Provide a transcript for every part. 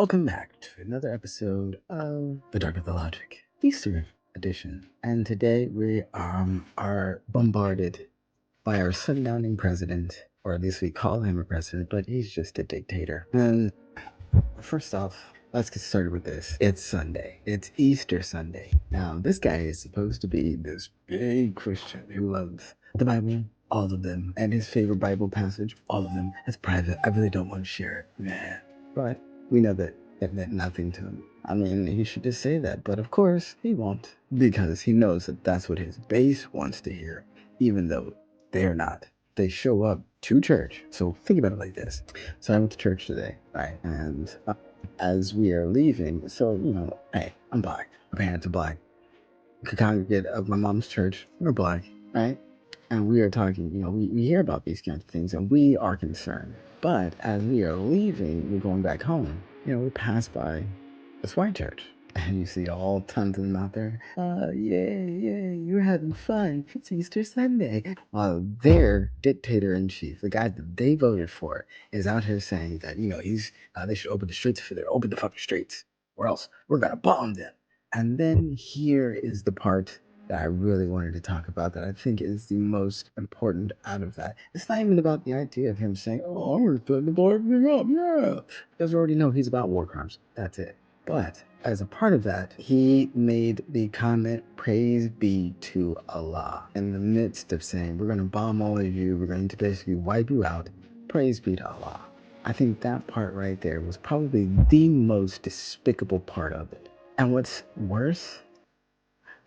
Welcome back to another episode of The Dark of the Logic, Easter edition. And today we are bombarded by our sundowning president, or at least we call him a president, but he's just a dictator. And first off, let's get started with this. It's Sunday. It's Easter Sunday. Now, this guy is supposed to be this big Christian who loves the Bible, all of them, and his favorite Bible passage, all of them. It's private. I really don't want to share it. Man. But we know that it meant nothing to him. I mean, he should just say that, but of course he won't, because he knows that that's what his base wants to hear, even though they're not. They show up to church. So think about it like this. So I went to church today, right? And as we are leaving, so, hey, I'm black. My parents are black. The congregate of my mom's church, we're black, right? And we are talking, we hear about these kinds of things and we are concerned. But as we are leaving, we're going back home, we pass by this white church. And you see all tons of them out there. Yay, you're having fun. It's Easter Sunday. While their dictator-in-chief, the guy that they voted for, is out here saying that, they should open the streets for them. Open the fucking streets, or else we're gonna bomb them. And then here is the part that I really wanted to talk about that I think is the most important out of that. It's not even about the idea of him saying, oh, I'm going to blow everything up, yeah. Because we already know he's about war crimes. That's it. But as a part of that, he made the comment, praise be to Allah, in the midst of saying, we're going to bomb all of you, we're going to basically wipe you out. Praise be to Allah. I think that part right there was probably the most despicable part of it. And what's worse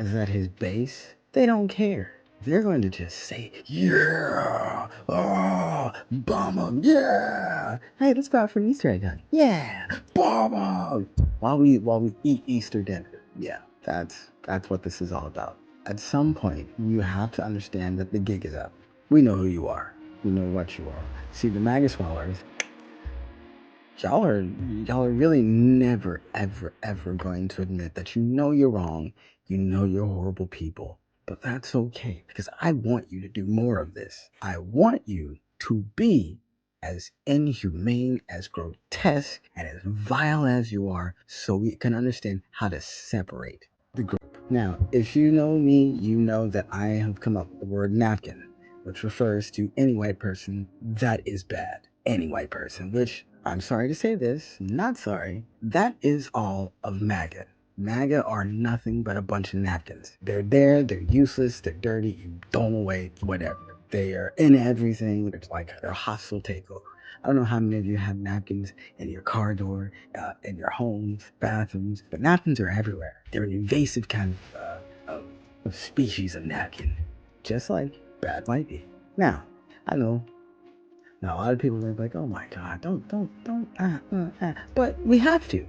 is that his base, they don't care. They're going to just say, yeah, oh, bomb them, yeah. Hey, let's go out for an Easter egg hunt. Yeah, bomb them. While we eat Easter dinner. Yeah, that's what this is all about. At some point, you have to understand that the gig is up. We know who you are. We know what you are. See, the MAGA swallowers, y'all are really never, ever going to admit that you're wrong. You're horrible people. But that's okay, because I want you to do more of this. I want you to be as inhumane, as grotesque, and as vile as you are, so we can understand how to separate the group. Now, if you know me, you know that I have come up with the word napkin, which refers to any white person that is bad. Any white person, which, I'm sorry to say this, not sorry, that is all of MAGA. MAGA are nothing but a bunch of napkins. They're there, they're useless, they're dirty, you throw them away, whatever. They are in everything. It's like they're a hostile takeover. I don't know how many of you have napkins in your car door, in your homes, bathrooms, but napkins are everywhere. They're an invasive kind of species of napkin, just like bad white people. Now, I know now, a lot of people are like, oh my God, don't. But we have to,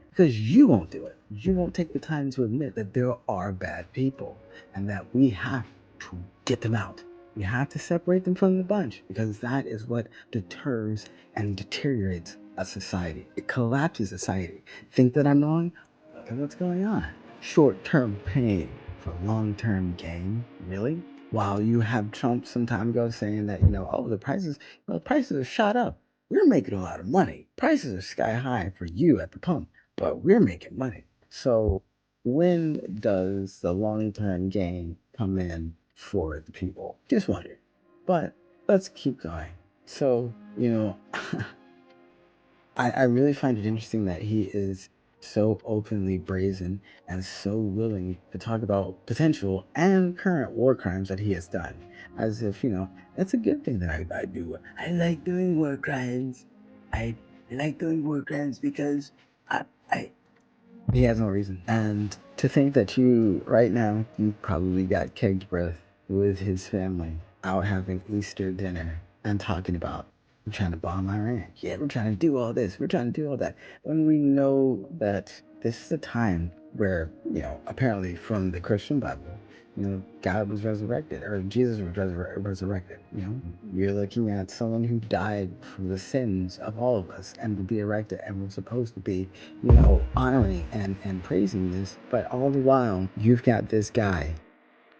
because you won't do it. You won't take the time to admit that there are bad people and that we have to get them out. We have to separate them from the bunch, because that is what deters and deteriorates a society. It collapses society. Think that I'm wrong? Look at what's going on. Short-term pain for long-term gain? Really? While you have Trump some time ago saying that, the prices are shot up. We're making a lot of money. Prices are sky high for you at the pump, but we're making money. So when does the long-term gain come in for the people? Just wondering. But let's keep going. So, I really find it interesting that he is so openly brazen and so willing to talk about potential and current war crimes that he has done. As if, that's a good thing that I do. I like doing war crimes. I like doing war crimes because I he has no reason. And to think that right now, you probably got kegged breath with his family out having Easter dinner and talking about, we're trying to bomb Iran. Yeah, we're trying to do all this. We're trying to do all that. When we know that this is a time where, apparently from the Christian Bible, God was resurrected, or Jesus was resurrected. You're looking at someone who died for the sins of all of us and to be erected, and we're supposed to be, honoring and praising this. But all the while, you've got this guy,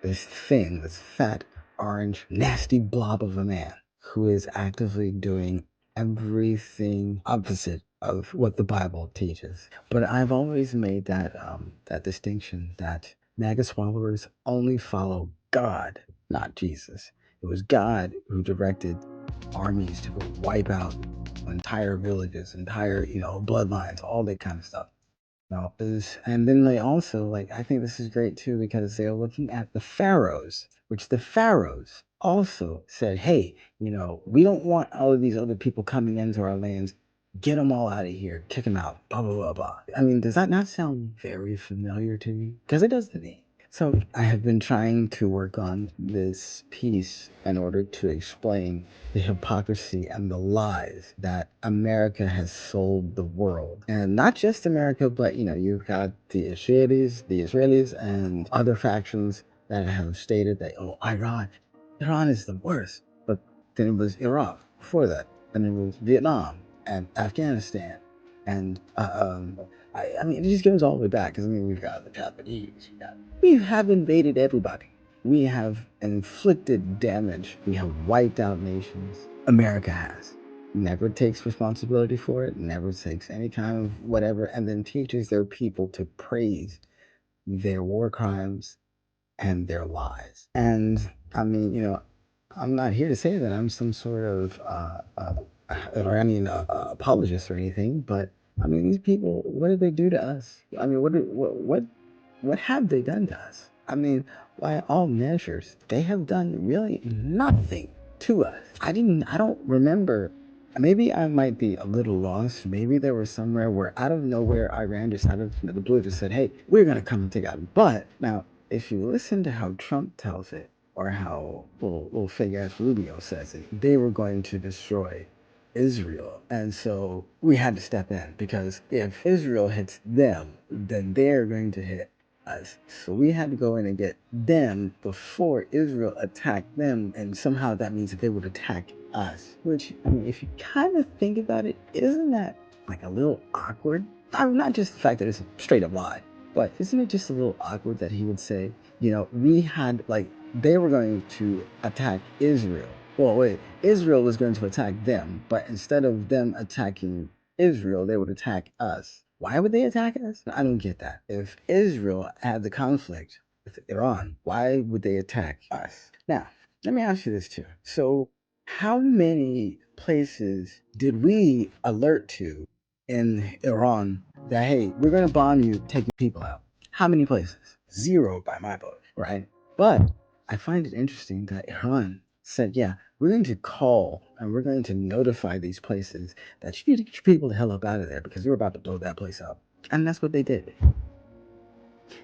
this thing, this fat, orange, nasty blob of a man who is actively doing everything opposite of what the Bible teaches. But I've always made that distinction that Magus followers only follow God, not Jesus. It was God who directed armies to go wipe out entire villages, entire bloodlines, all that kind of stuff. No, and then they also like I think this is great too because they're looking at the pharaohs, which the pharaohs also said, "Hey, we don't want all of these other people coming into our lands. Get them all out of here, kick them out." Blah blah blah blah. I mean, does that not sound very familiar to you? Because it does to me. So I have been trying to work on this piece in order to explain the hypocrisy and the lies that America has sold the world. And not just America, but you've got the Israelis and other factions that have stated that, oh, Iran is the worst. But then it was Iraq before that. Then it was Vietnam and Afghanistan. And I mean, it just goes all the way back because we've got the Japanese. We have invaded everybody. We have inflicted damage. We have wiped out nations. America has. Never takes responsibility for it, never takes any kind of whatever, and then teaches their people to praise their war crimes and their lies. And I mean, I'm not here to say that I'm some sort of apologist or anything, but I mean, these people, what did they do to us? I mean, what have they done to us? I mean, by all measures, they have done really nothing to us. I don't remember. Maybe I might be a little lost. Maybe there was somewhere where out of nowhere Iran just out of the blue just said, "Hey, we're gonna come and take out." But now, if you listen to how Trump tells it, or how little fake ass Rubio says it, they were going to destroy Israel. And so we had to step in because if Israel hits them, then they're going to hit us. So we had to go in and get them before Israel attacked them. And somehow that means that they would attack us. Which, I mean, if you kind of think about it, isn't that like a little awkward? I mean, not just the fact that it's a straight up lie, but isn't it just a little awkward that he would say, we had like they were going to attack Israel. Well, wait, Israel was going to attack them, but instead of them attacking Israel, they would attack us. Why would they attack us? I don't get that. If Israel had the conflict with Iran, why would they attack us? Now, let me ask you this too. So, how many places did we alert to in Iran that, hey, we're going to bomb you, take your people out? How many places? Zero by my book, right? But I find it interesting that Iran said, yeah, we're going to call and we're going to notify these places that you need to get your people the hell up out of there because we're about to blow that place up. And that's what they did.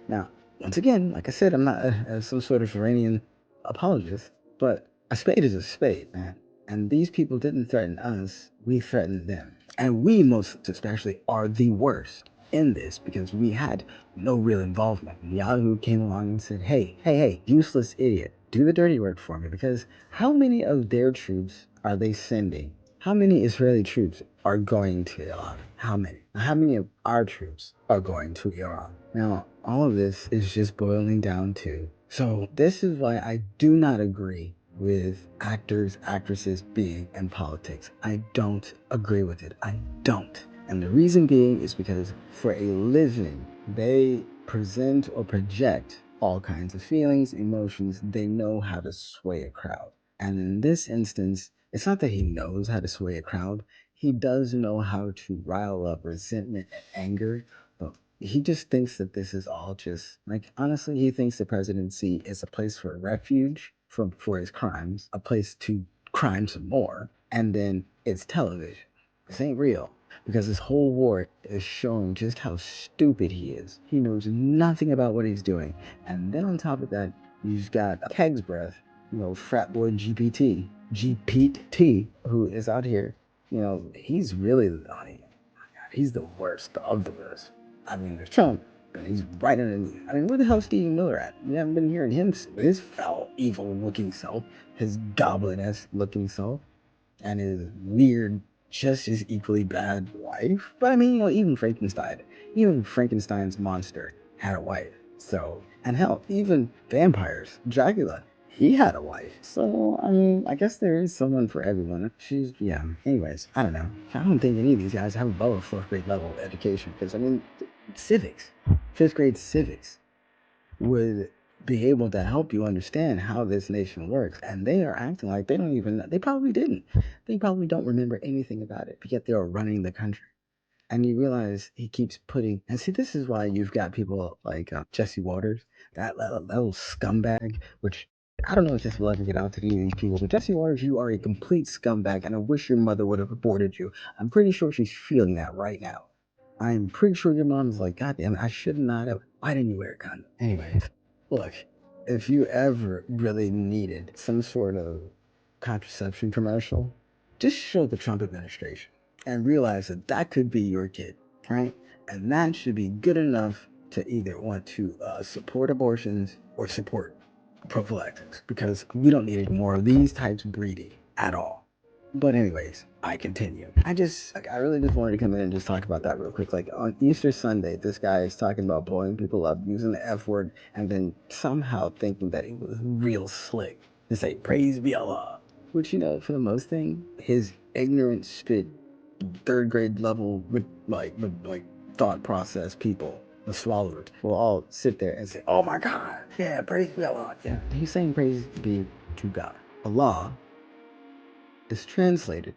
Now, once again, like I said, I'm not some sort of Iranian apologist, but a spade is a spade, man. And these people didn't threaten us, we threatened them. And we, most especially, are the worst in this because we had no real involvement. Yahoo came along and said, hey, useless idiot, do the dirty work for me because how many of their troops are they sending? How many Israeli troops are going to Iran? How many? How many of our troops are going to Iran? Now, all of this is just boiling down to. So, this is why I do not agree with actors, actresses being in politics. I don't agree with it. I don't. And the reason being is because for a living, they present or project all kinds of feelings, emotions. They know how to sway a crowd. And in this instance, it's not that he knows how to sway a crowd. He does know how to rile up resentment and anger, but he just thinks that this is all just like honestly, he thinks the presidency is a place for refuge for his crimes, a place to crime some more, and then it's television. This ain't real. Because this whole war is showing just how stupid he is. He knows nothing about what he's doing. And then on top of that, you've got Keg's breath, frat boy GPT, who is out here. He's really, oh my God, he's the worst of the worst. I mean, there's Trump, and he's right underneath. I mean, where the hell's Stephen Miller at? We haven't been hearing him, his foul, evil looking self, his goblin-esque looking self, and his weird, just as equally bad wife. But I mean, even Frankenstein's monster had a wife. So, and hell, even vampires, Dracula, he had a wife. So, I mean, I guess there is someone for everyone. She's, yeah. Anyways, I don't know. I don't think any of these guys have above a fourth grade level education because, I mean, civics, fifth grade civics would be able to help you understand how this nation works. And they are acting like they don't even, they probably didn't. They probably don't remember anything about it, but yet they are running the country. And you realize he keeps putting, and see, this is why you've got people like Jesse Waters, that little scumbag, which I don't know if this will ever get out to these people, but Jesse Waters, you are a complete scumbag, and I wish your mother would have aborted you. I'm pretty sure she's feeling that right now. I'm pretty sure your mom's like, God damn it, I should not have. Why didn't you wear a condom? Anyways, look, if you ever really needed some sort of contraception commercial, just show the Trump administration and realize that that could be your kid, right? And that should be good enough to either want to support abortions or support prophylactics because we don't need any more of these types of breeding at all. But anyways, I continue. I really just wanted to come in and just talk about that real quick. Like on Easter Sunday, this guy is talking about blowing people up, using the F word, and then somehow thinking that he was real slick to say, praise be Allah. Which, you know, for the most thing, his ignorant spit, third grade level, with thought process people, the swallowers, will all sit there and say, oh my God, yeah, praise be Allah. Yeah, he's saying praise be to God. Allah is translated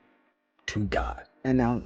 to God. And now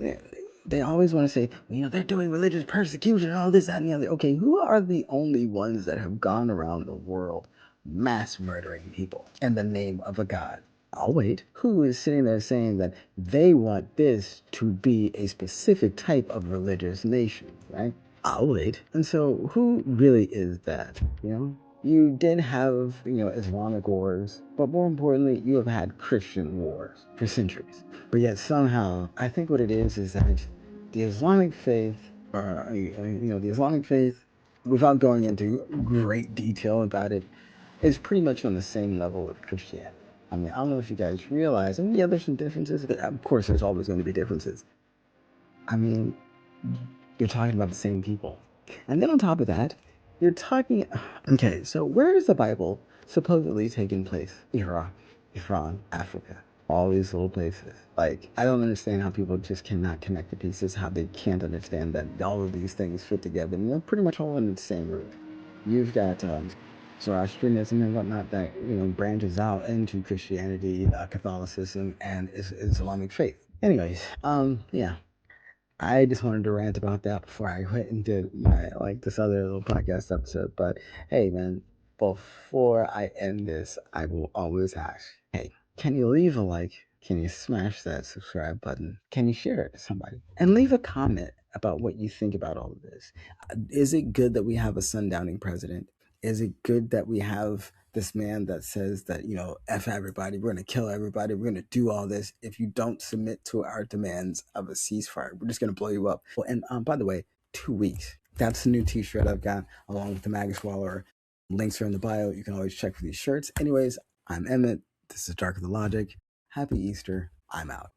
they always want to say, you know, they're doing religious persecution and all this, that, and the other. Okay, who are the only ones that have gone around the world mass murdering people in the name of a God? I'll wait. Who is sitting there saying that they want this to be a specific type of religious nation, right? I'll wait. And so who really is that, you know? You did have, you know, Islamic wars, but more importantly, you have had Christian wars for centuries. But yet somehow, I think what it is that the Islamic faith, or the Islamic faith, without going into great detail about it, is pretty much on the same level with Christianity. I mean, I don't know if you guys realize, and yeah, there's some differences. Of course, there's always going to be differences. I mean, you're talking about the same people. And then on top of that, you're talking. Okay, so where is the Bible supposedly taking place? Iraq, Iran, Africa, all these little places. Like, I don't understand how people just cannot connect the pieces, how they can't understand that all of these things fit together. And they're pretty much all under the same roof. You've got Zoroastrianism and whatnot that, you know, branches out into Christianity, Catholicism, and Islamic faith. Anyways, yeah, I just wanted to rant about that before I went and did my like this other little podcast episode. But hey, man, before I end this, I will always ask, hey, can you leave a like? Can you smash that subscribe button? Can you share it to somebody? And leave a comment about what you think about all of this. Is it good that we have a sundowning president? Is it good that we have this man that says that, you know, F everybody, we're going to kill everybody, we're going to do all this. If you don't submit to our demands of a ceasefire, we're just going to blow you up. Well, and by the way, 2 weeks. That's the new t-shirt I've got along with the Magus Swallower. Links are in the bio. You can always check for these shirts. Anyways, I'm Emmett. This is Dark of the Logic. Happy Easter. I'm out.